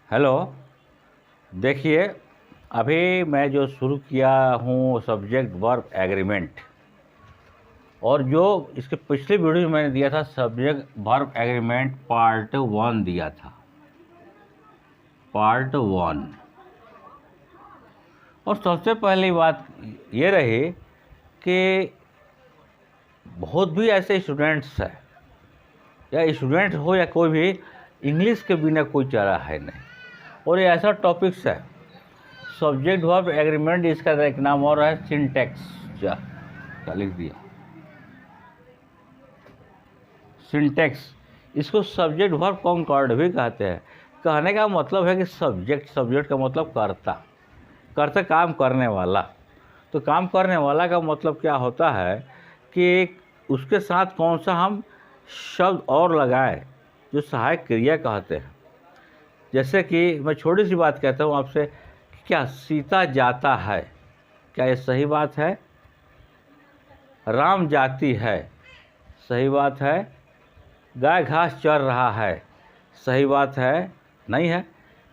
Hello. देखिए, अभी मैं जो शुरू किया हूँ सब्जेक्ट वर्ब एग्रीमेंट, और जो इसके पिछले वीडियो में मैंने दिया था सब्जेक्ट वर्ब एग्रीमेंट पार्ट 1 दिया था, पार्ट 1। और सबसे पहली बात ये रही कि बहुत भी ऐसे स्टूडेंट्स हैं, या स्टूडेंट हो या कोई भी, इंग्लिश के बिना कोई चारा है नहीं। और ये ऐसा टॉपिक्स है, सब्जेक्ट वर्ब एग्रीमेंट, इसका एक नाम और है सिंटैक्स। क्या लिख दिया? सिंटैक्स। इसको सब्जेक्ट वर्ब कॉन्कॉर्ड भी कहते हैं। कहने का मतलब है कि सब्जेक्ट का मतलब कर्ता काम करने वाला। तो काम करने वाला का मतलब क्या होता है कि उसके साथ कौन सा हम शब्द और लगाएं, जो सहायक क्रिया कहते हैं। जैसे कि मैं छोटी सी बात कहता हूँ आपसे कि क्या सीता जाता है, क्या ये सही बात है? राम जाती है, सही बात है? गाय घास चर रहा है, सही बात है? नहीं है।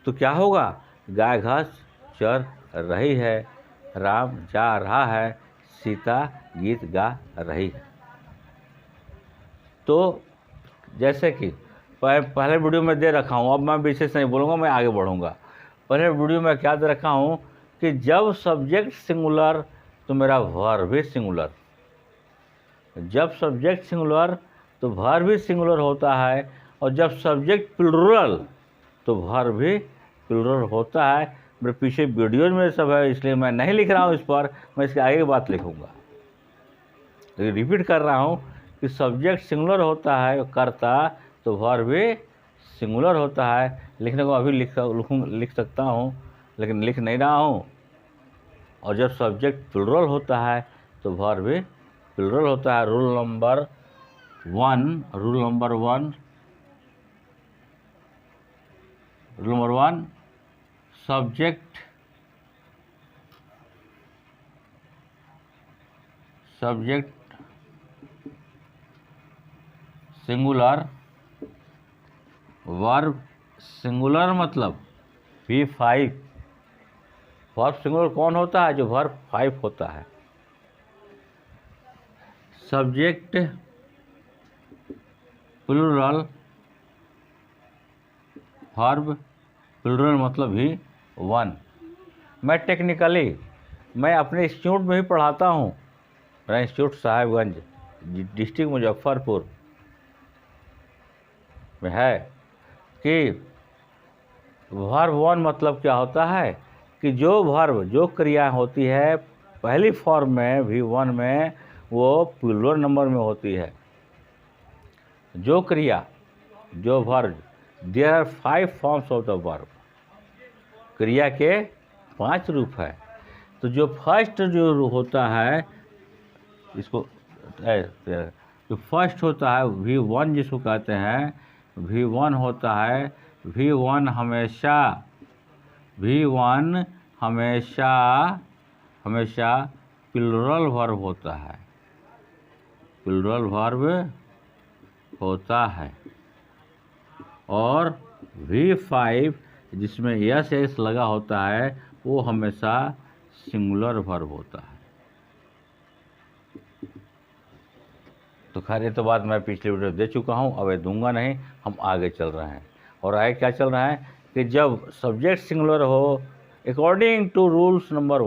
तो क्या होगा? गाय घास चर रही है, राम जा रहा है, सीता गीत गा रही है। तो जैसे कि पहले वीडियो में दे रखा हूँ, अब मैं विशेष नहीं बोलूँगा, मैं आगे बढ़ूँगा। पहले वीडियो में क्या दे रखा हूँ कि जब सब्जेक्ट सिंगुलर तो मेरा वर्ब भी सिंगुलर। जब सब्जेक्ट सिंगुलर तो वर्ब भी सिंगुलर होता है, और जब सब्जेक्ट प्लुरल तो वर्ब भी प्लुरल होता है। मेरे पीछे वीडियोज में सब है, इसलिए मैं नहीं लिख रहा हूँ इस पर, मैं इसके आगे की बात लिखूँगा। रिपीट कर रहा हूँ कि सब्जेक्ट सिंगुलर होता है, कर्ता तो वर्ब भी सिंगुलर होता है। लिखने को अभी लिख सकता हूँ, लेकिन लिख नहीं रहा हूँ। और जब सब्जेक्ट प्लुरल होता है तो वर्ब भी प्लुरल होता है। Rule number one, subject singular, verb singular मतलब V5। वर्ब सिंगुलर कौन होता है? जो वर्ब 5 होता है। सब्जेक्ट प्लुरल, वर्ब प्लुरल मतलब V1। मैं टेक्निकली अपने इंस्टीट्यूट में ही पढ़ाता हूँ। मेरा इंस्टीट्यूट साहेबगंज, डिस्ट्रिक्ट मुजफ्फरपुर में है। कि वर्ब 1 मतलब क्या होता है कि जो क्रिया होती है पहली फॉर्म में V1 में, वो प्लुरल नंबर में होती है। जो verb, there are 5 forms of the verb. क्रिया के 5 रूप है। तो जो फर्स्ट जो होता है, इसको जो फर्स्ट होता है V1 जिसको कहते हैं, V1 होता है, V1 हमेशा प्लुरल वर्ब होता है। प्लुरल वर्ब होता है। और V5 जिसमें एस लगा होता है, वो हमेशा सिंगुलर वर्ब होता है। तो खैर ये तो बात मैं पिछले वीडियो दे चुका हूँ, अब ये दूंगा नहीं। हम आगे चल रहे हैं, और आगे क्या चल रहा है कि जब सब्जेक्ट सिंगुलर हो, अकॉर्डिंग टू रूल्स नंबर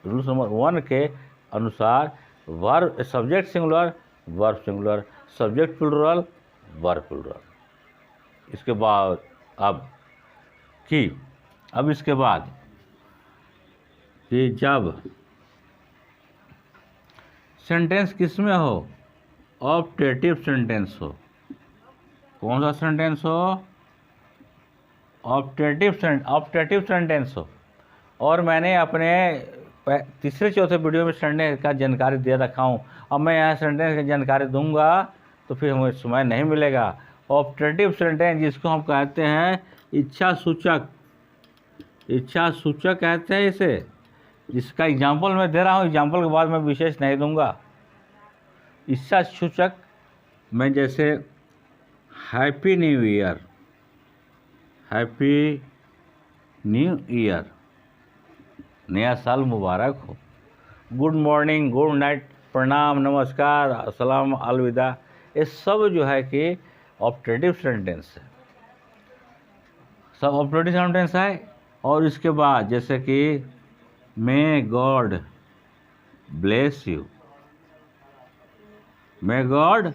1 के अनुसार, verb subject singular, verb singular, subject plural, verb plural. इसके बाद इसके बाद कि जब सेंटेंस किस में हो? ऑप्टेटिव सेंटेंस हो। कौन सा सेंटेंस हो? ऑप्टेटिव सेंटेंस हो। और मैंने अपने तीसरे चौथे वीडियो में सेंटेंस का जानकारी दे रखा हूँ। अब मैं यहाँ सेंटेंस की जानकारी दूंगा तो फिर हमें समय नहीं मिलेगा। ऑप्टेटिव सेंटेंस जिसको हम कहते हैं इच्छा सूचक कहते हैं इसे, जिसका एग्जाम्पल मैं दे रहा हूँ। एग्जाम्पल के बाद मैं विशेष नहीं दूंगा। इच्छा सूचक में जैसे happy new year, happy new year, नया साल मुबारक हो। गुड मॉर्निंग, गुड नाइट, प्रणाम, नमस्कार, अस्सलाम, अलविदा, ये सब जो है कि ऑप्टेटिव सेंटेंस है, सब ऑप्टेटिव सेंटेंस है। और इसके बाद जैसे कि may God bless you, may God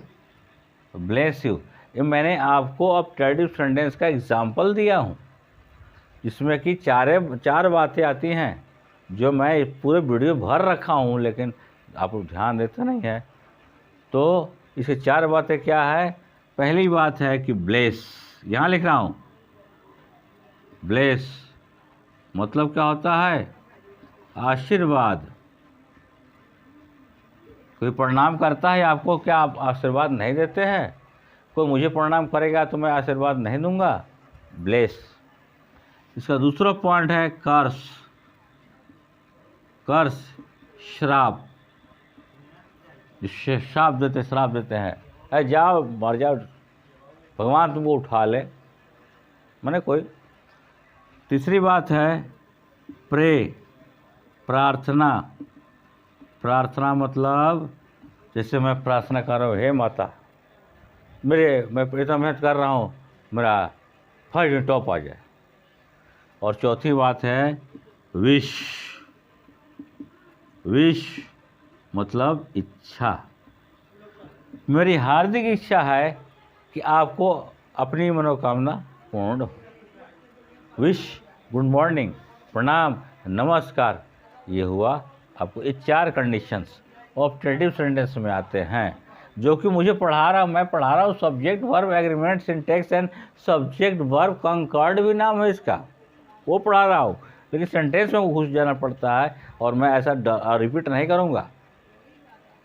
bless you, ये मैंने आपको ऑप्टेटिव सेंटेंस का एग्जाम्पल दिया हूँ, जिसमें कि चार बातें आती हैं जो मैं पूरे वीडियो भर रखा हूँ, लेकिन आप लोग ध्यान देते नहीं हैं। तो इसके 4 बातें क्या है? पहली बात है कि ब्लेस, यहाँ लिख रहा हूँ, ब्लेस मतलब क्या होता है? आशीर्वाद। कोई प्रणाम करता है आपको, क्या आप आशीर्वाद नहीं देते हैं? कोई मुझे प्रणाम करेगा तो मैं आशीर्वाद नहीं दूंगा, ब्लेस। इसका दूसरा पॉइंट है कर्स, कर्स श्राप, जिससे श्राप देते हैं, अरे जाओ मर जाओ, भगवान तुमको उठा ले, माने कोई। तीसरी बात है प्रे, प्रार्थना। प्रार्थना मतलब जैसे मैं प्रार्थना कर रहा हूँ, हे माता मैं इतना मेहनत कर रहा हूँ, मेरा फर्स्ट टॉप आ जाए। और चौथी बात है विश, विश मतलब इच्छा, मेरी हार्दिक इच्छा है कि आपको अपनी मनोकामना पूर्ण हो। विश, गुड मॉर्निंग, प्रणाम, नमस्कार, ये हुआ आपको। ये 4 कंडीशंस ऑप्टेटिव सेंटेंस में आते हैं, जो कि मुझे मैं पढ़ा रहा हूँ subject verb agreement syntax and subject verb concord भी नाम है इसका, वो पढ़ा रहा हूँ, लेकिन सेंटेंस में घुस जाना पड़ता है। और मैं ऐसा रिपीट नहीं करूँगा,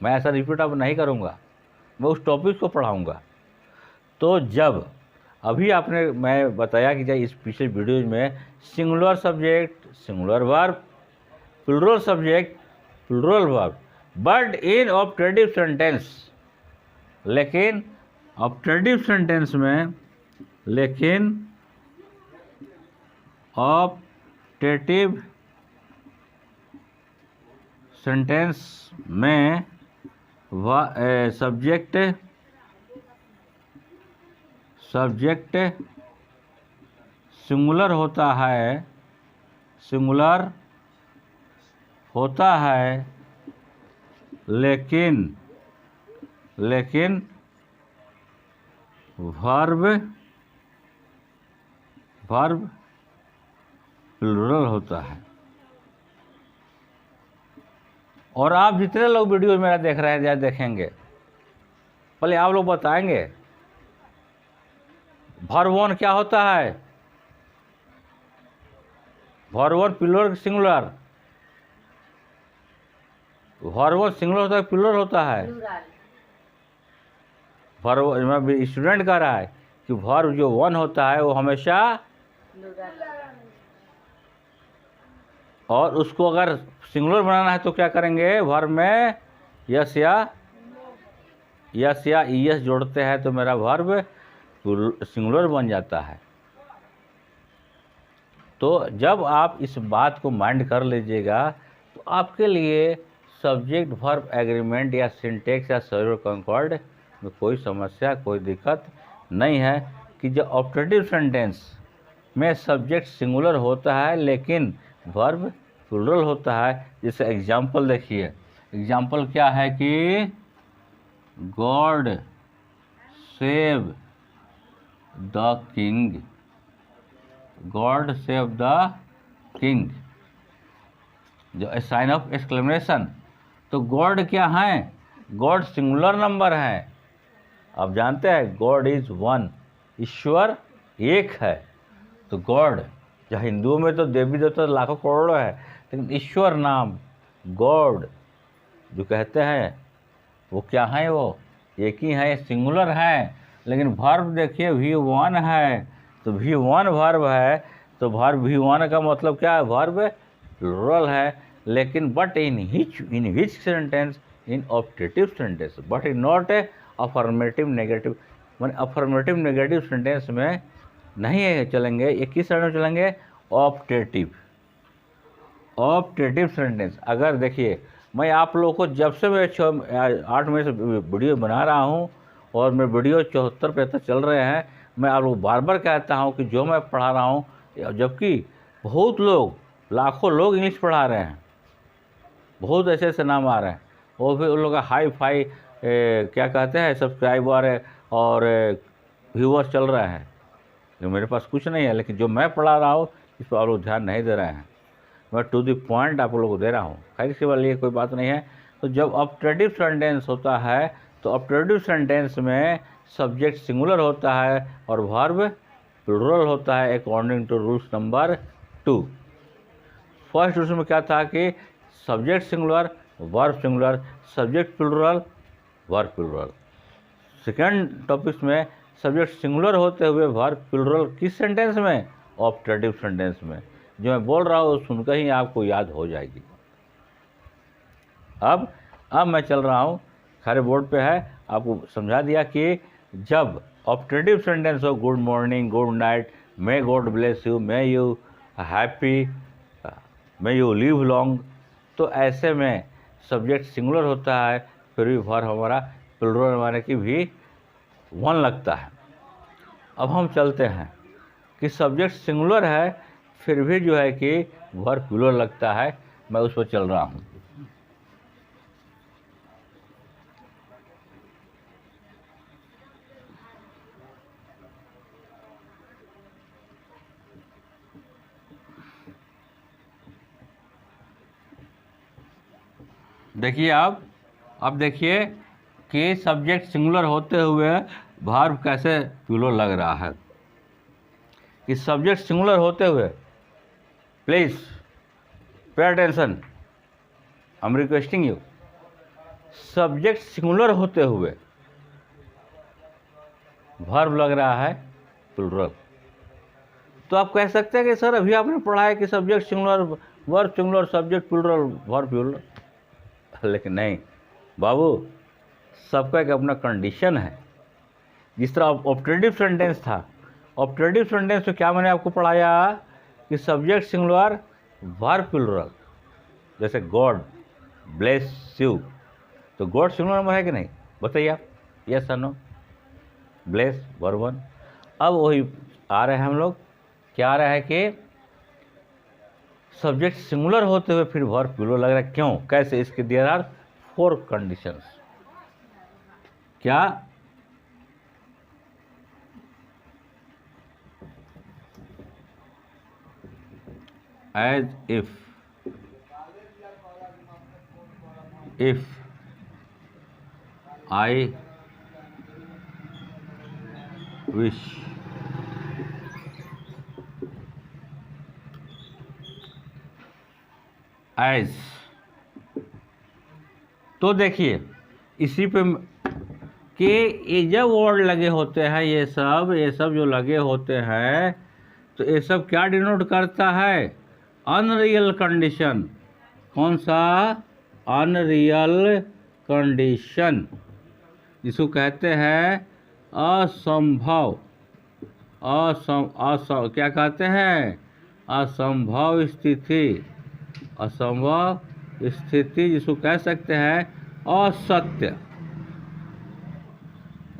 मैं ऐसा रिपीट अब नहीं करूँगा, मैं उस टॉपिक को पढ़ाऊँगा। तो जब अभी मैं बताया कि इस पिछले वीडियो में singular subject, singular verb, plural subject, plural verb, but in optative sentence, लेकिन ऑप्टेटिव सेंटेंस में, लेकिन ऑप्टेटिव सेंटेंस में सब्जेक्ट सिंगुलर होता है, सिंगुलर होता है, लेकिन वर्ब प्लूरल होता है। और आप जितने लोग वीडियो मेरा देख रहे हैं या देखेंगे, पहले आप लोग बताएंगे वर्ब 1 क्या होता है? Verb 1 plural singular, verb 1 singular होता है प्लूरल होता है? वर्ब, स्टूडेंट कह रहा है कि वर्ब जो 1 होता है वो हमेशा, और उसको अगर सिंगुलर बनाना है तो क्या करेंगे? वर्ब में यस या ईएस जोड़ते हैं तो मेरा वर्ब सिंगुलर बन जाता है। तो जब आप इस बात को माइंड कर लीजिएगा तो आपके लिए सब्जेक्ट वर्ब एग्रीमेंट या सिंटैक्स या सब्जेक्ट कंकॉर्ड में कोई समस्या, कोई दिक्कत नहीं है कि जो ऑप्टेटिव सेंटेंस में सब्जेक्ट सिंगुलर होता है लेकिन वर्ब प्लूरल होता है। जैसे एग्जाम्पल देखिए, एग्जाम्पल क्या है कि God save the king, God save the king, जो साइन ऑफ एक्सक्लेमेशन। तो गॉड क्या है? गॉड सिंगुलर नंबर है, आप जानते हैं गॉड इज 1, ईश्वर एक है। तो गॉड, जो हिंदुओं में तो देवी देवता लाखों करोड़ों है, लेकिन ईश्वर नाम गॉड जो कहते हैं वो क्या है? वो एक ही है, सिंगुलर है। लेकिन वर्ब देखिए V1 है, तो V1 वर्ब है, तो वर्ब V1 का मतलब क्या है? वर्ब प्लूरल है, लेकिन but in which sentence? In optative sentence, but in not a affirmative negative. मैंने अफर्मेटिव नेगेटिव सेंटेंस में नहीं है चलेंगे, ये किस तरह में चलेंगे? Optative, optative sentence. अगर देखिए मैं आप लोगों को जब से मैं 8 महीने से वीडियो बना रहा हूँ और मेरे वीडियो 74-75 चल रहे हैं, मैं आप लोग बार बार कहता हूँ कि जो मैं पढ़ा रहा हूँ, जबकि बहुत लोग, लाखों लोग इंग्लिश पढ़ा रहे हैं, बहुत ऐसे ऐसे नाम आ रहे हैं, वो भी उन लोग का हाई फाई क्या कहते हैं सब्सक्राइबर और व्यूअर्स चल रहे हैं। जो मेरे पास कुछ नहीं है, लेकिन जो मैं पढ़ा रहा हूँ इस पर आप लोग ध्यान नहीं दे रहे हैं। मैं टू द पॉइंट आप लोगों को दे रहा हूँ। खैर इसके वाले ये कोई बात नहीं है। तो जब ऑप्टेटिव सेंटेंस होता है तो ऑप्टेटिव सेंटेंस में सब्जेक्ट सिंगुलर होता है और वर्ब प्लूरल होता है according to rules number 2। First rules में क्या था कि subject singular, verb singular, subject plural, verb plural. Second topic में सब्जेक्ट सिंगुलर होते हुए वर्ब प्लूरल किस सेंटेंस में? ऑप्टेटिव सेंटेंस में। जो मैं बोल रहा हूँ सुनकर ही आपको याद हो जाएगी। अब मैं चल रहा हूँ, सारे बोर्ड पे है, आपको समझा दिया कि जब ऑप्टेटिव सेंटेंस हो good morning, good night, may God bless you, may you happy, may you live long, तो ऐसे में सब्जेक्ट सिंगुलर होता है, फिर भी वर्ब हमारा प्लूरल माने की भी वन लगता है। अब हम चलते हैं कि सब्जेक्ट सिंगुलर है फिर भी जो है कि वर्ब प्लूरल लगता है, मैं उस पर चल रहा हूँ। देखिए अब देखिए कि सब्जेक्ट सिंगुलर होते हुए वर्ब कैसे प्लूरल लग रहा है। कि सब्जेक्ट सिंगुलर होते हुए, please pay attention, I am requesting you, subject singular होते हुए वर्ब लग रहा है प्लूरल। तो आप कह सकते हैं कि सर अभी आपने पढ़ा है कि subject singular, verb singular, subject plural, verb plural, लेकिन बाबू, सबका एक अपना कंडीशन है। जिस तरह ऑप्टेटिव सेंटेंस था, ऑप्टेटिव सेंटेंस में क्या मैंने आपको पढ़ाया कि सब्जेक्ट सिंगुलर, वर्ब प्लूरल। जैसे गॉड ब्लेस यू, तो गॉड सिंगुलर में है कि नहीं? बताइए आप, यस और नो? Bless verb one. अब वही आ रहे हैं हम लोग, क्या आ रहा है कि सब्जेक्ट सिंगुलर होते हुए फिर वर्ब प्लूरल लग रहा है। क्यों, कैसे? इसके देयर आर 4 कंडीशंस। क्या? As if I wish, as, तो देखिए इसी पे कि ये जब वर्ड लगे होते हैं, ये सब जो लगे होते हैं, तो ये सब क्या डिनोट करता है? Unreal condition. कौन सा? अनरियल कंडीशन, जिसको कहते हैं असंभव, क्या कहते हैं? असंभव स्थिति, असंभव स्थिति, जिसको कह सकते हैं असत्य।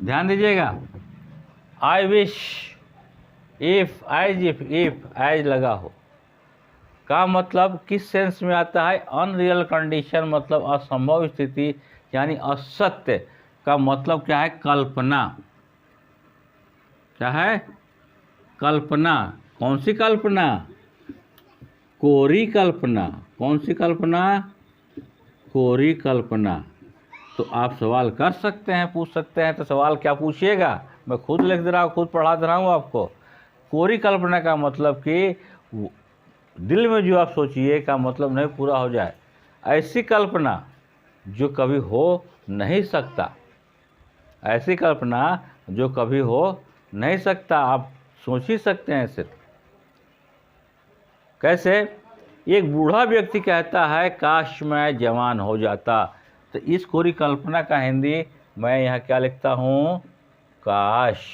ध्यान दीजिएगा, आई विश, इफ, एज लगा हो का मतलब किस सेंस में आता है? अनरियल कंडीशन मतलब असंभव स्थिति, यानी असत्य का मतलब क्या है? कल्पना। क्या है? कल्पना। कौन सी कल्पना? कोरी कल्पना। कौन सी कल्पना? कोरी कल्पना। तो आप सवाल कर सकते हैं, पूछ सकते हैं, तो सवाल क्या पूछिएगा? मैं खुद लिख दे रहा हूँ, खुद पढ़ा दे रहा हूँ आपको। कोरी कल्पना का मतलब कि दिल में जो आप सोचिए का मतलब नहीं पूरा हो जाए, ऐसी कल्पना जो कभी हो नहीं सकता, ऐसी कल्पना जो कभी हो नहीं सकता। आप सोच ही सकते हैं सिर्फ। कैसे? एक बूढ़ा व्यक्ति कहता है काश मैं जवान हो जाता, तो इस कोरी कल्पना का हिंदी मैं यहाँ क्या लिखता हूँ? काश।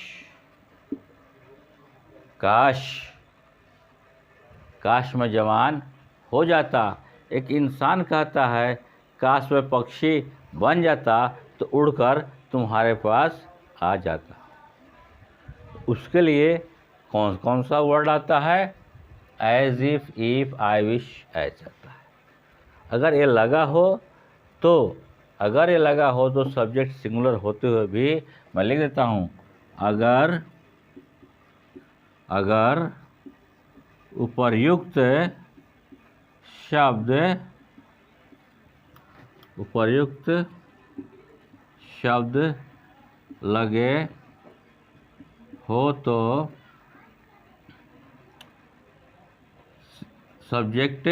काश, काश मैं जवान हो जाता। एक इंसान कहता है काश मैं पक्षी बन जाता तो उड़कर तुम्हारे पास आ जाता। उसके लिए कौन कौन सा वर्ड आता है? एज इफ, आई विश, ऐसा आता है। अगर ये लगा हो तो सब्जेक्ट सिंगुलर होते हुए भी मैं लिख देता हूँ, अगर उपर्युक्त शब्द लगे हो तो सब्जेक्ट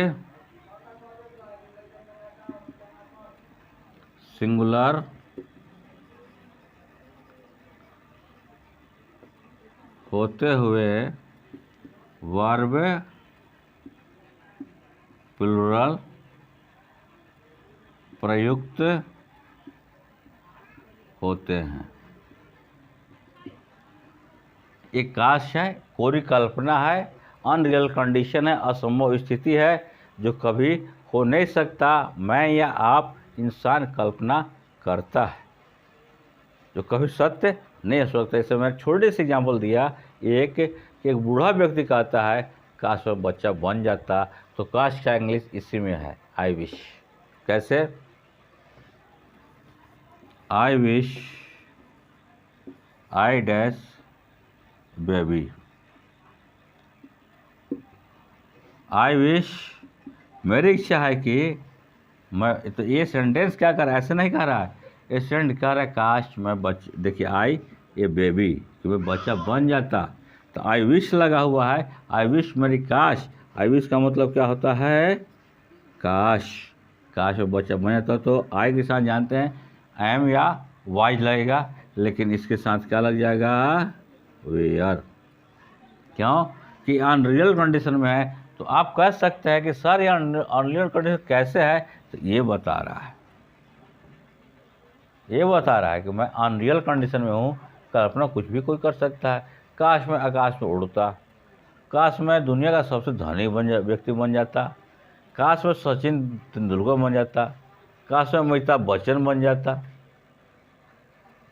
सिंगुलर होते हुए वर्ब प्लूरल प्रयुक्त होते हैं। एक काश है, कोरी कल्पना है, अनरियल कंडीशन है, असंभव स्थिति है जो कभी हो नहीं सकता। मैं या आप इंसान कल्पना करता है जो कभी सत्य नहीं हो सकता। इसे मैंने छोटे से एग्जाम्पल दिया। एक बूढ़ा व्यक्ति कहता है काश वह बच्चा बन जाता, तो काश का इंग्लिश इसी में है, आई विश। कैसे? I wish I dash baby. I wish, मेरी इच्छा है कि मैं, तो ये सेंटेंस क्या कर रहा है? ऐसे नहीं कह रहा है, ये सेंटेंस कह रहा है काश मैं देखिए आई, ये बेबी, कि मैं बच्चा बन जाता, तो आई विश लगा हुआ है। आई विश मेरी काश, आई विश का मतलब क्या होता है? काश, काश वो बच्चा बन जाता। तो आई के साथ जानते हैं एम या वाइज लगेगा, लेकिन इसके साथ क्या लग जाएगा? वेयर। क्यों? कि अनरियल कंडीशन में है। तो आप कह सकते हैं कि सर ये अनरियल कंडीशन कैसे है? तो ये बता रहा है कि मैं अनरियल कंडीशन में हूँ। कल्पना कुछ भी कोई कर सकता है। काश मैं आकाश में उड़ता, काश मैं दुनिया का सबसे धनी व्यक्ति बन जाता, काश मैं सचिन तेंदुलकर बन जाता, काश मैं अमिताभ बच्चन बन जाता।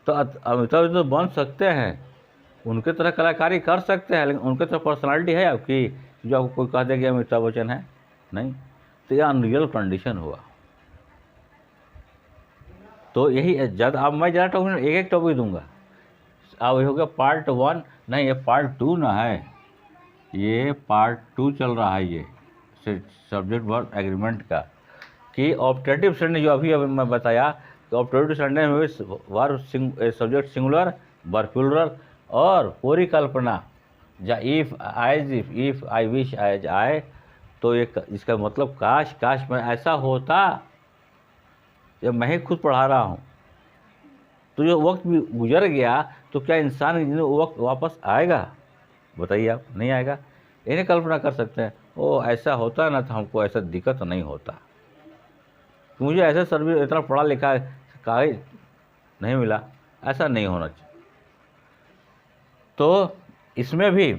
तो अमिताभ तो बन सकते हैं, उनके तरह कलाकारी कर सकते हैं, लेकिन उनके तरह पर्सनालिटी है आपकी जो आपको कोई कह दे कि अमिताभ बच्चन है? नहीं। तो यह अनरियल कंडीशन हुआ। तो यही जब अब मैं ज़्यादा टॉपिक एक टॉपिक दूंगा। अब ये हो गया पार्ट 1, नहीं ये पार्ट 2 ना है, ये पार्ट 2 चल रहा है। ये सब्जेक्ट वर्ब एग्रीमेंट का कि ऑप्टेटिव सेंटेंस जो अभी मैं बताया, तो ऑप्टेटिव सेंटेंस में verb subject singular, verb plural और पूरी कल्पना, या if eyes if I wish as I. तो ये इसका मतलब काश, काश मैं ऐसा होता। जब मैं ही खुद पढ़ा रहा हूँ तो जो वक्त भी गुजर गया, तो क्या इंसान वो वक्त वापस आएगा? बताइए आप, नहीं आएगा। इन्हें कल्पना कर सकते हैं, ओ ऐसा होता ना तो हमको ऐसा दिक्कत नहीं होता, मुझे ऐसा सर्विस इतना पढ़ा लिखा कागज नहीं मिला, ऐसा नहीं होना चाहिए। तो इसमें भी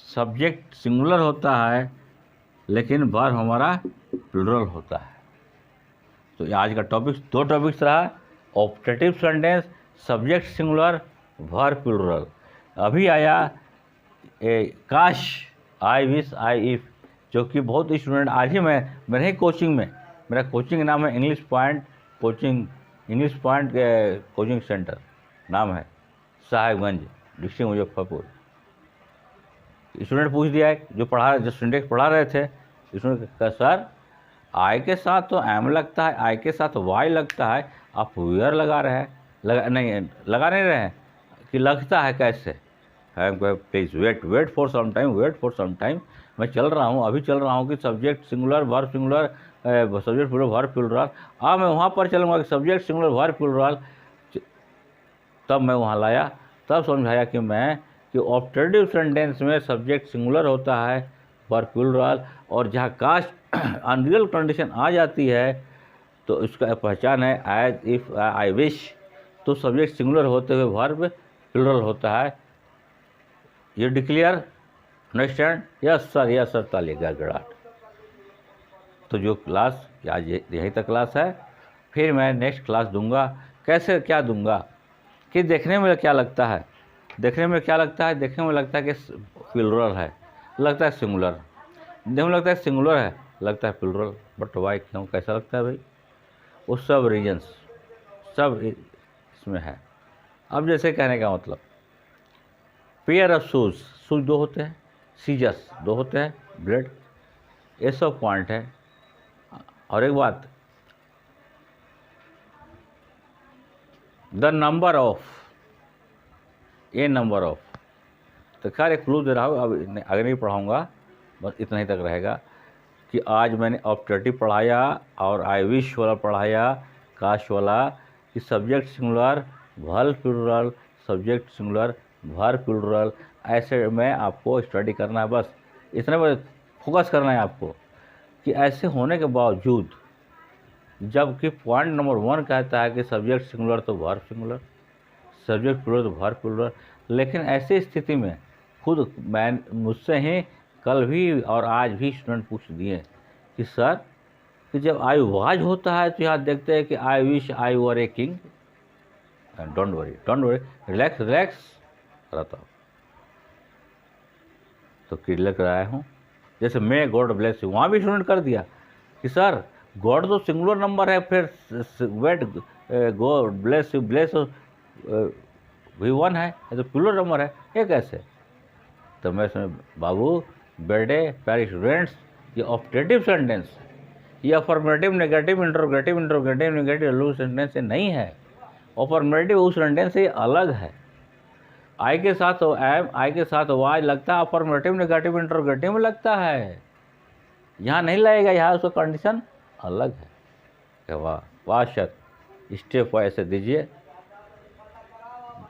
सब्जेक्ट सिंगुलर होता है, लेकिन वर्ब हमारा प्लूरल होता है। तो आज का टॉपिक 2 टॉपिक्स रहा, optative sentence, subject singular, verb plural. अभी आया काश, आई विश आई इफ, जो कि बहुत स्टूडेंट आज ही मेरे ही कोचिंग में, मेरा कोचिंग नाम है इंग्लिश पॉइंट कोचिंग सेंटर नाम है, साहेबगंज, डिस्ट्रिक्ट मुजफ्फरपुर। स्टूडेंट पूछ दिया है, जो स्टूडेंट पढ़ा रहे थे, स्टूडेंट का सर आई के साथ तो एम लगता है, आई के साथ वाई लगता है, आप वेयर लगा रहे हैं, लगा नहीं रहे हैं कि लगता है कैसे? Please wait for some time, मैं चल रहा हूँ, अभी चल रहा हूँ कि subject singular, verb singular, subject plural, verb plural. अब मैं वहाँ पर चलूँगा कि सब्जेक्ट सिंगुलर, वर्ब प्लूरल। तब मैं वहाँ लाया, तब समझाया कि ऑप्टेटिव सेंटेंस में सब्जेक्ट सिंगुलर होता है, वर्ब प्लूरल, और जहाँ काश अनरियल कंडीशन आ जाती है तो इसका पहचान है एज इफ आई विश, तो सब्जेक्ट सिंगुलर होते हुए वर्ब प्लूरल होता है। ये डिक्लेयर अंडरस्टैंड? यस सर ताली गड़गड़ाहट। तो जो क्लास आज यहीं तक क्लास है, फिर मैं नेक्स्ट क्लास दूंगा। कैसे क्या दूंगा कि देखने में क्या लगता है, देखने में क्या लगता है, देखने में लगता है कि प्लूरल है, लगता है सिंगुलर, देखने में लगता है सिंगुलर है, लगता है प्लूरल, बट वाई क्यों कैसा लगता है भाई? वो सब रीजन्स सब इसमें है। अब जैसे कहने का मतलब, पेयर ऑफ शूज, शूज दो होते हैं, सीजर्स दो होते हैं, ब्लेड, ये सब पॉइंट है। और एक बात, the number of, A number of, तो खैर एक क्लू दे रहा हूँ, अब आगे नहीं पढ़ाऊँगा, बस इतना ही तक रहेगा कि आज मैंने ऑप्टेटिव पढ़ाया और आई विश वाला पढ़ाया, काश वाला, कि subject singular verb plural, subject singular verb plural, ऐसे में आपको स्टडी करना है। बस इतना पर फोकस करना है आपको कि ऐसे होने के बावजूद, जबकि पॉइंट नंबर 1 कहता है कि सब्जेक्ट सिंगुलर तो वर्ब सिंगुलर, सब्जेक्ट प्लूरल तो वर्ब प्लूरल, लेकिन ऐसी स्थिति में खुद मैं मुझसे ही कल भी और आज भी स्टूडेंट पूछ दिए कि सर कि जब आई वाज होता है तो यहाँ देखते हैं कि I wish I were a king. Don't worry relax रहता हूँ, तो क्लियर कराया हूँ। जैसे मे गॉड ब्लेस यू, वहाँ भी स्टूडेंट कर दिया कि सर गॉड तो सिंगुलर नंबर है, फिर wait God bless you, bless भी 1 है, ये तो प्लूरल नंबर है, ये कैसे? तो मैं इसमें बाबू बेटे प्यारे स्टूडेंट्स, ये ऑप्टेटिव सेंटेंस, ये अफर्मेटिव नेगेटिव इंट्रोगेटिव नेगेटिव लू सेंटेंस से नहीं है। अफर्मेटिव उस सेंटेंस से अलग है। आई के साथ एम, आई के साथ वाज लगता है, अफर्मेटिव नेगेटिव इंट्रोगेटिव में लगता है, यहाँ नहीं लगेगा, यहाँ उसका कंडीशन अलग है। क्या वाह सर, स्टेप ऐसे दीजिए।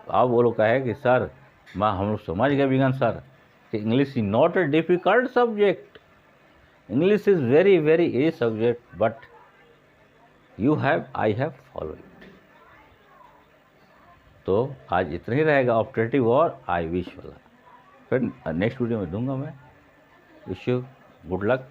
आप वो लोग कहे कि सर हम लोग समझ गए विगन सर कि English is not a difficult subject, English is very very easy subject, but you have I have follow it. तो आज इतना ही रहेगा ऑप्टेटिव और आई विश वाला, फिर नेक्स्ट वीडियो में दूंगा मैं। Wish you good luck.